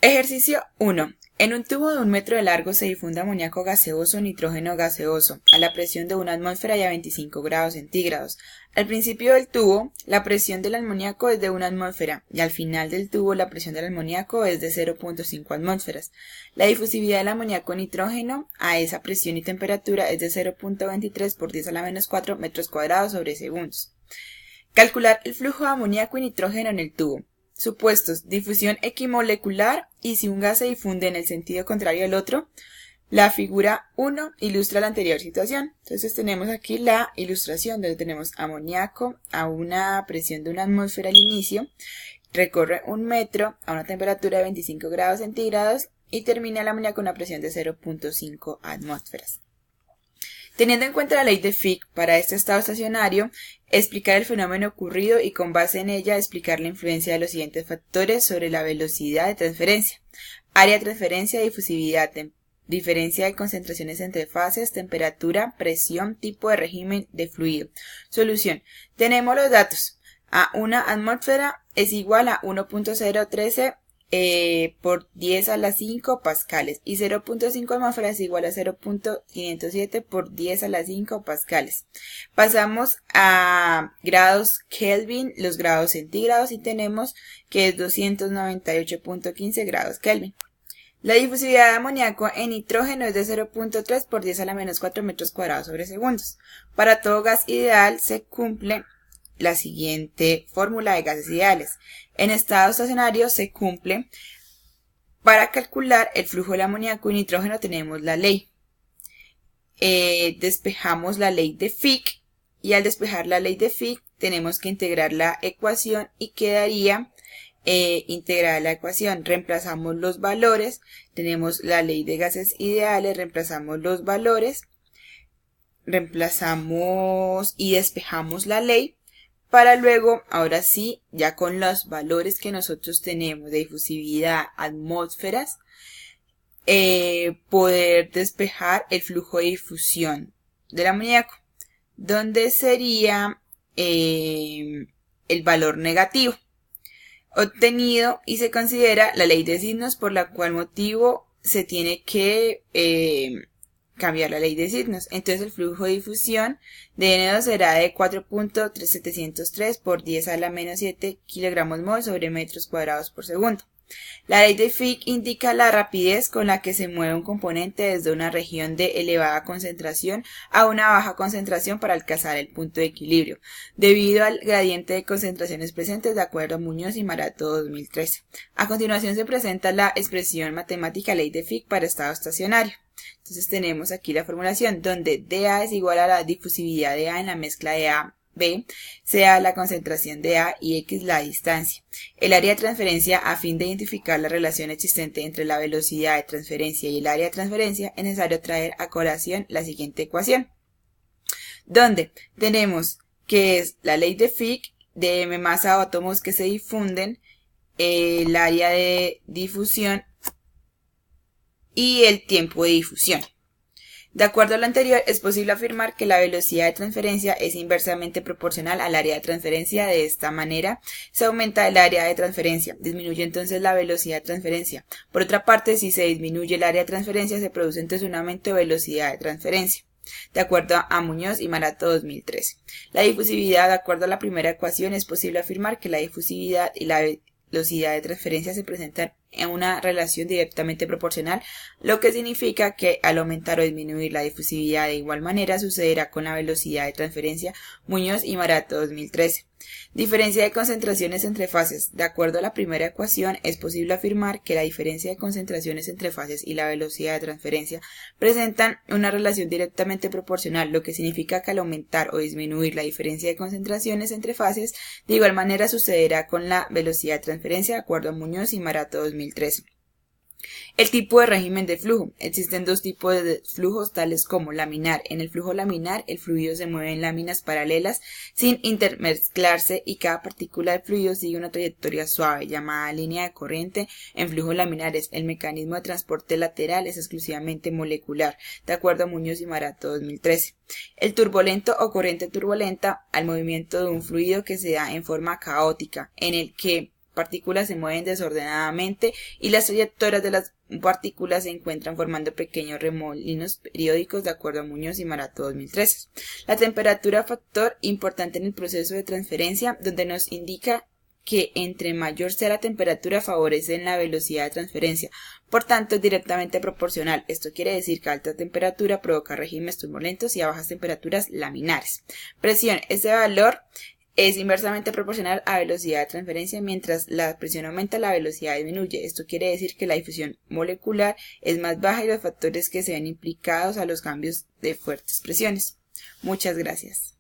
Ejercicio 1. En un tubo de 1 metro de largo se difunde amoníaco gaseoso o nitrógeno gaseoso a la presión de 1 atmósfera y a 25 grados centígrados. Al principio del tubo, la presión del amoníaco es de 1 atmósfera y al final del tubo la presión del amoníaco es de 0.5 atmósferas. La difusividad del amoníaco nitrógeno a esa presión y temperatura es de 0.23 por 10 a la menos 4 metros cuadrados sobre segundos. Calcular el flujo de amoníaco y nitrógeno en el tubo. Supuestos: difusión equimolecular y si un gas se difunde en el sentido contrario al otro. La figura 1 ilustra la anterior situación. Entonces tenemos aquí la ilustración donde tenemos amoníaco a una presión de 1 atmósfera al inicio, recorre 1 metro a una temperatura de 25 grados centígrados y termina el amoníaco a una presión de 0.5 atmósferas. Teniendo en cuenta la ley de Fick para este estado estacionario, explicar el fenómeno ocurrido y con base en ella explicar la influencia de los siguientes factores sobre la velocidad de transferencia: área de transferencia, difusividad, diferencia de concentraciones entre fases, temperatura, presión, tipo de régimen de fluido. Solución. Tenemos los datos. A 1 atmósfera es igual a 1.013 por 10 a la 5 pascales y 0.5 atmósfera es igual a 0.507 por 10 a la 5 pascales. Pasamos a grados Kelvin, los grados centígrados, y tenemos que es 298.15 grados Kelvin. La difusividad de amoníaco en nitrógeno es de 0.3 por 10 a la menos 4 metros cuadrados sobre segundos. Para todo gas ideal se cumple la siguiente fórmula de gases ideales. En estado estacionario se cumple. Para calcular el flujo del amoníaco y nitrógeno tenemos la ley. Despejamos la ley de Fick y al despejar la ley de Fick tenemos que integrar la ecuación y quedaría integrada la ecuación. Reemplazamos los valores, tenemos la ley de gases ideales, reemplazamos los valores, reemplazamos y despejamos la ley, para luego, ahora sí, ya con los valores que nosotros tenemos de difusividad, atmósferas, poder despejar el flujo de difusión del amoníaco, donde sería el valor negativo obtenido y se considera la ley de signos, por la cual motivo se tiene que cambiar la ley de signos. Entonces el flujo de difusión de N2 será de 4.3703 por 10 a la menos 7 kilogramos mol sobre metros cuadrados por segundo. La ley de Fick indica la rapidez con la que se mueve un componente desde una región de elevada concentración a una baja concentración para alcanzar el punto de equilibrio, debido al gradiente de concentraciones presentes de acuerdo a Muñoz y Marato 2013. A continuación se presenta la expresión matemática ley de Fick para estado estacionario. Entonces tenemos aquí la formulación donde dA es igual a la difusividad de A en la mezcla de A, B, sea la concentración de A y X la distancia. El área de transferencia, a fin de identificar la relación existente entre la velocidad de transferencia y el área de transferencia, es necesario traer a colación la siguiente ecuación, donde tenemos que es la ley de Fick de m masa de átomos que se difunden, el área de difusión y el tiempo de difusión. De acuerdo a lo anterior, es posible afirmar que la velocidad de transferencia es inversamente proporcional al área de transferencia. De esta manera, se aumenta el área de transferencia, disminuye entonces la velocidad de transferencia. Por otra parte, si se disminuye el área de transferencia, se produce entonces un aumento de velocidad de transferencia, de acuerdo a Muñoz y Marato 2013. La difusividad, de acuerdo a la primera ecuación, es posible afirmar que la difusividad y la velocidad de transferencia se presentan en una relación directamente proporcional, lo que significa que al aumentar o disminuir la difusividad de igual manera sucederá con la velocidad de transferencia. Muñoz y Marato 2013. Diferencia de concentraciones entre fases. De acuerdo a la primera ecuación, es posible afirmar que la diferencia de concentraciones entre fases y la velocidad de transferencia presentan una relación directamente proporcional, lo que significa que al aumentar o disminuir la diferencia de concentraciones entre fases, de igual manera sucederá con la velocidad de transferencia, de acuerdo a Muñoz y Marato 2013. El tipo de régimen de flujo. Existen dos tipos de flujos tales como laminar. En el flujo laminar, el fluido se mueve en láminas paralelas sin intermezclarse y cada partícula de fluido sigue una trayectoria suave llamada línea de corriente. En flujos laminares, el mecanismo de transporte lateral es exclusivamente molecular, de acuerdo a Muñoz y Marato 2013. El turbulento o corriente turbulenta al movimiento de un fluido que se da en forma caótica, en el que partículas se mueven desordenadamente y las trayectorias de las partículas se encuentran formando pequeños remolinos periódicos de acuerdo a Muñoz y Marato 2013. La temperatura factor importante en el proceso de transferencia, donde nos indica que entre mayor sea la temperatura favorece en la velocidad de transferencia, por tanto es directamente proporcional. Esto quiere decir que alta temperatura provoca regímenes turbulentos y a bajas temperaturas laminares. Presión, ese valor es inversamente proporcional a velocidad de transferencia. Mientras la presión aumenta, la velocidad disminuye. Esto quiere decir que la difusión molecular es más baja y los factores que se ven implicados a los cambios de fuertes presiones. Muchas gracias.